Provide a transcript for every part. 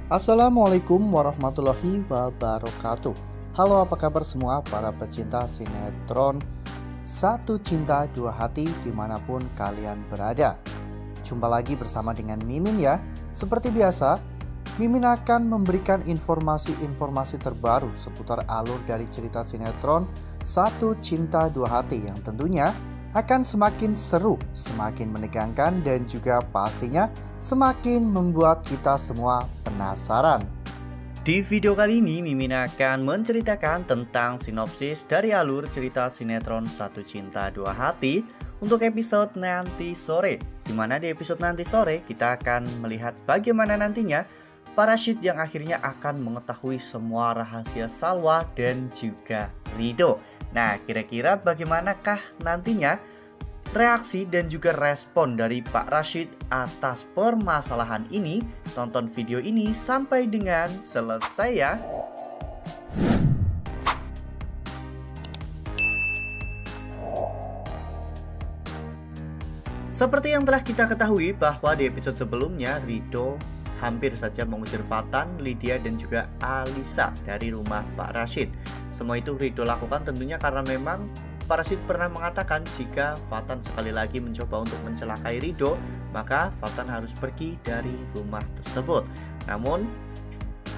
Assalamualaikum warahmatullahi wabarakatuh. Halo, apa kabar semua para pecinta sinetron Satu Cinta Dua Hati dimanapun kalian berada. Jumpa lagi bersama dengan Mimin ya. Seperti biasa, Mimin akan memberikan informasi-informasi terbaru seputar alur dari cerita sinetron Satu Cinta Dua Hati yang tentunya akan semakin seru, semakin menegangkan, dan juga pastinya semakin membuat kita semua penasaran. Di video kali ini, Mimin akan menceritakan tentang sinopsis dari alur cerita sinetron Satu Cinta Dua Hati untuk episode nanti sore. Dimana di episode nanti sore kita akan melihat bagaimana nantinya Parashid yang akhirnya akan mengetahui semua rahasia Salwa dan juga Ridho. Nah, kira-kira bagaimanakah nantinya reaksi dan juga respon dari Pak Rashid atas permasalahan ini? Tonton video ini sampai dengan selesai ya. Seperti yang telah kita ketahui bahwa di episode sebelumnya Ridho hampir saja mengusir Fatan, Lydia dan juga Alisa dari rumah Pak Rashid. Semua itu Ridho lakukan tentunya karena memang Pak Rashid pernah mengatakan jika Fatan sekali lagi mencoba untuk mencelakai Ridho, maka Fatan harus pergi dari rumah tersebut. Namun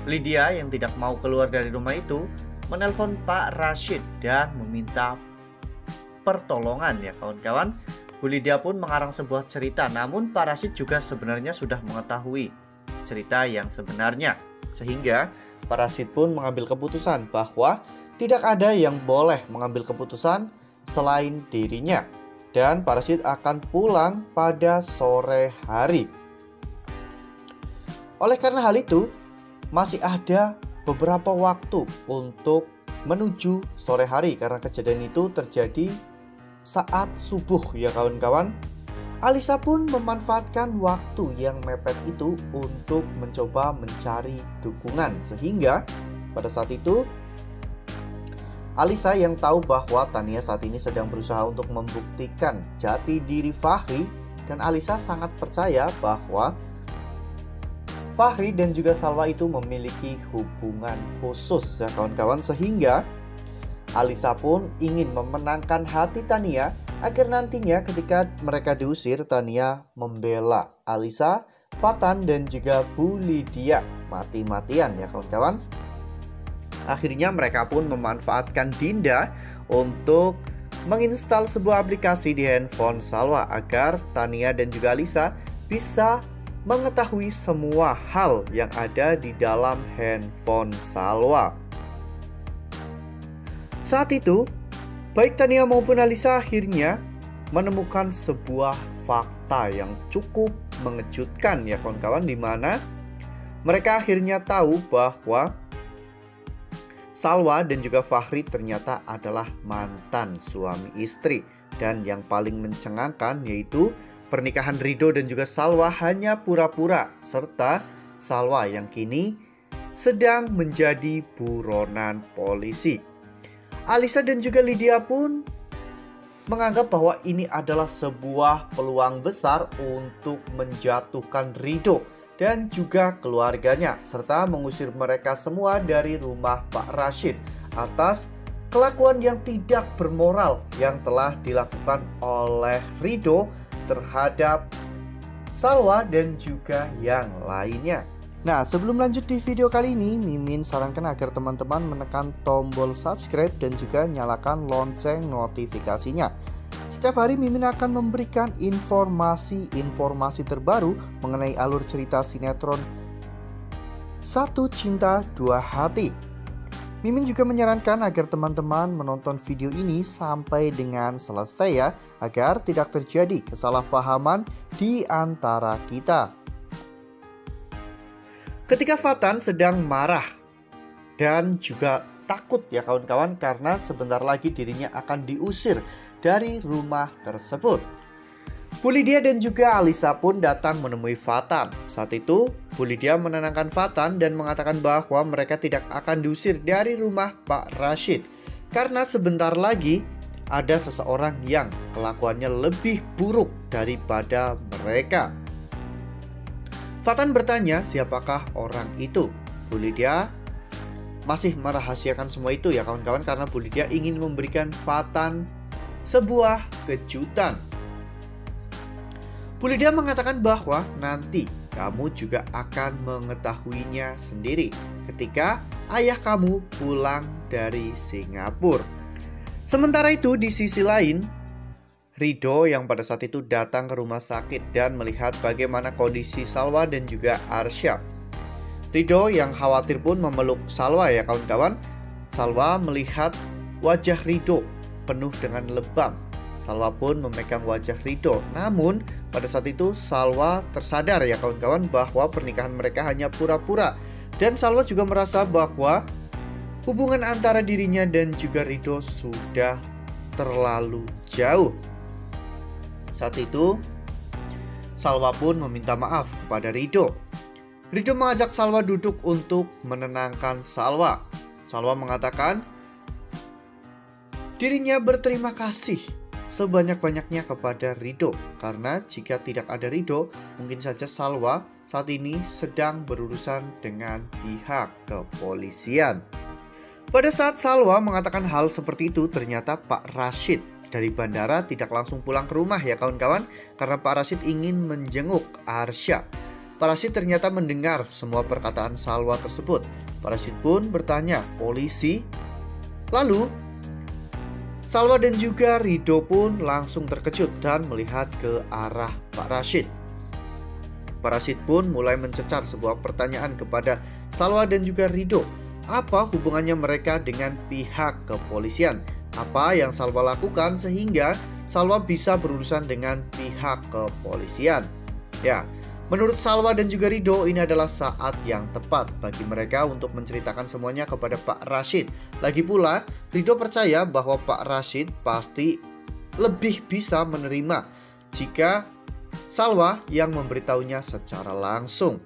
Lydia yang tidak mau keluar dari rumah itu menelpon Pak Rashid dan meminta pertolongan ya kawan-kawan. Bu Lydia pun mengarang sebuah cerita, namun Pak Rashid juga sebenarnya sudah mengetahui cerita yang sebenarnya. Sehingga Pak Rashid pun mengambil keputusan bahwa tidak ada yang boleh mengambil keputusan selain dirinya. Dan Pak Rashid akan pulang pada sore hari. Oleh karena hal itu, masih ada beberapa waktu untuk menuju sore hari. Karena kejadian itu terjadi saat subuh ya kawan-kawan. Alisa pun memanfaatkan waktu yang mepet itu untuk mencoba mencari dukungan. Sehingga pada saat itu Alisa yang tahu bahwa Tania saat ini sedang berusaha untuk membuktikan jati diri Fahri, dan Alisa sangat percaya bahwa Fahri dan juga Salwa itu memiliki hubungan khusus ya kawan-kawan. Sehingga Alisa pun ingin memenangkan hati Tania agar nantinya ketika mereka diusir, Tania membela Alisa, Fatan dan juga Bu Lydia mati-matian ya kawan-kawan. Akhirnya mereka pun memanfaatkan Dinda untuk menginstal sebuah aplikasi di handphone Salwa agar Tania dan juga Alisa bisa mengetahui semua hal yang ada di dalam handphone Salwa. Saat itu, baik Tania maupun Alisa akhirnya menemukan sebuah fakta yang cukup mengejutkan ya kawan-kawan, di mana mereka akhirnya tahu bahwa Salwa dan juga Fahri ternyata adalah mantan suami istri. Dan yang paling mencengangkan yaitu pernikahan Ridho dan juga Salwa hanya pura-pura, serta Salwa yang kini sedang menjadi buronan polisi. Alisa dan juga Lydia pun menganggap bahwa ini adalah sebuah peluang besar untuk menjatuhkan Ridho dan juga keluarganya, serta mengusir mereka semua dari rumah Pak Rashid atas kelakuan yang tidak bermoral yang telah dilakukan oleh Ridho terhadap Salwa dan juga yang lainnya. Nah, sebelum lanjut di video kali ini, Mimin sarankan agar teman-teman menekan tombol subscribe dan juga nyalakan lonceng notifikasinya. Setiap hari Mimin akan memberikan informasi terbaru mengenai alur cerita sinetron Satu Cinta Dua Hati. Mimin juga menyarankan agar teman-teman menonton video ini sampai dengan selesai ya, agar tidak terjadi kesalahpahaman di antara kita. Ketika Fatan sedang marah dan juga takut ya kawan-kawan, karena sebentar lagi dirinya akan diusir dari rumah tersebut, Bu Lydia dan juga Alisa pun datang menemui Fatan. Saat itu Bu Lydia menenangkan Fatan dan mengatakan bahwa mereka tidak akan diusir dari rumah Pak Rashid, karena sebentar lagi ada seseorang yang kelakuannya lebih buruk daripada mereka. Fatan bertanya siapakah orang itu. Bu Lydia masih merahasiakan semua itu ya kawan-kawan, karena Bu Lydia ingin memberikan Fatan sebuah kejutan. Bu Lydia mengatakan bahwa nanti kamu juga akan mengetahuinya sendiri ketika ayah kamu pulang dari Singapura. Sementara itu di sisi lain, Rido yang pada saat itu datang ke rumah sakit dan melihat bagaimana kondisi Salwa dan juga Arsya. Rido yang khawatir pun memeluk Salwa ya kawan-kawan. Salwa melihat wajah Rido penuh dengan lebam. Salwa pun memegang wajah Rido. Namun pada saat itu Salwa tersadar ya kawan-kawan bahwa pernikahan mereka hanya pura-pura. Dan Salwa juga merasa bahwa hubungan antara dirinya dan juga Rido sudah terlalu jauh. Saat itu Salwa pun meminta maaf kepada Rido. Rido mengajak Salwa duduk untuk menenangkan Salwa. Salwa mengatakan dirinya berterima kasih sebanyak-banyaknya kepada Rido, karena jika tidak ada Rido, mungkin saja Salwa saat ini sedang berurusan dengan pihak kepolisian. Pada saat Salwa mengatakan hal seperti itu, ternyata Pak Rashid dari bandara tidak langsung pulang ke rumah ya kawan-kawan, karena Pak Rashid ingin menjenguk Arsya. Pak Rashid ternyata mendengar semua perkataan Salwa tersebut. Pak Rashid pun bertanya, polisi? Lalu Salwa dan juga Rido pun langsung terkejut dan melihat ke arah Pak Rashid. Pak Rashid pun mulai mencecar sebuah pertanyaan kepada Salwa dan juga Rido. Apa hubungannya mereka dengan pihak kepolisian? Apa yang Salwa lakukan sehingga Salwa bisa berurusan dengan pihak kepolisian? Ya, menurut Salwa dan juga Rido, ini adalah saat yang tepat bagi mereka untuk menceritakan semuanya kepada Pak Rashid. Lagi pula, Rido percaya bahwa Pak Rashid pasti lebih bisa menerima jika Salwa yang memberitahunya secara langsung.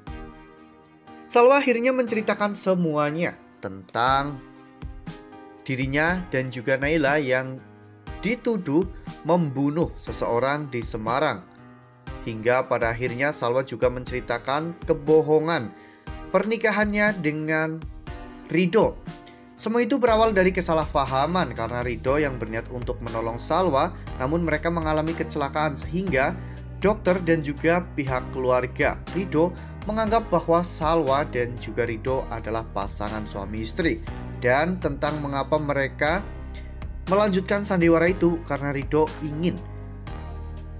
Salwa akhirnya menceritakan semuanya tentang dirinya dan juga Naila yang dituduh membunuh seseorang di Semarang. Hingga pada akhirnya Salwa juga menceritakan kebohongan pernikahannya dengan Rido. Semua itu berawal dari kesalahpahaman karena Rido yang berniat untuk menolong Salwa, namun mereka mengalami kecelakaan sehingga dokter dan juga pihak keluarga Rido menganggap bahwa Salwa dan juga Rido adalah pasangan suami istri. Dan tentang mengapa mereka melanjutkan sandiwara itu karena Rido ingin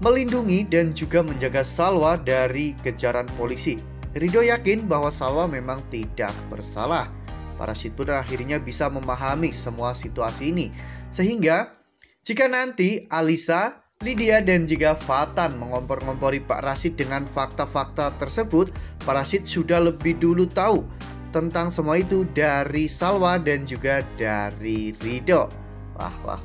melindungi dan juga menjaga Salwa dari kejaran polisi. Rido yakin bahwa Salwa memang tidak bersalah. Pak Rashid pun akhirnya bisa memahami semua situasi ini. Sehingga jika nanti Alisa, Lydia dan juga Fatan mengompor-ngompori Pak Rashid dengan fakta-fakta tersebut, Pak Rashid sudah lebih dulu tahu tentang semua itu dari Salwa dan juga dari Rido.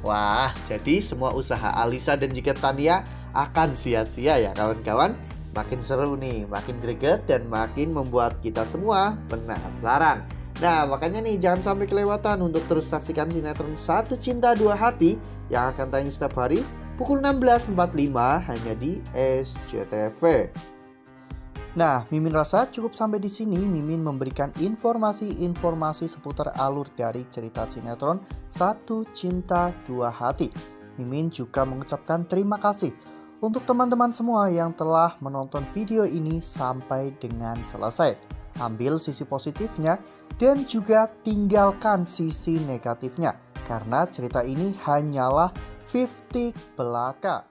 Wah, jadi semua usaha Alisa dan juga Tania akan sia-sia ya kawan-kawan. Makin seru nih, makin greget dan makin membuat kita semua penasaran. Nah makanya nih jangan sampai kelewatan untuk terus saksikan sinetron Satu Cinta Dua Hati yang akan tayang setiap hari pukul 16.45 hanya di SCTV. Nah, Mimin rasa cukup sampai di sini. Mimin memberikan informasi-informasi seputar alur dari cerita sinetron Satu Cinta Dua Hati. Mimin juga mengucapkan terima kasih untuk teman-teman semua yang telah menonton video ini sampai dengan selesai. Ambil sisi positifnya dan juga tinggalkan sisi negatifnya, karena cerita ini hanyalah 50 belaka.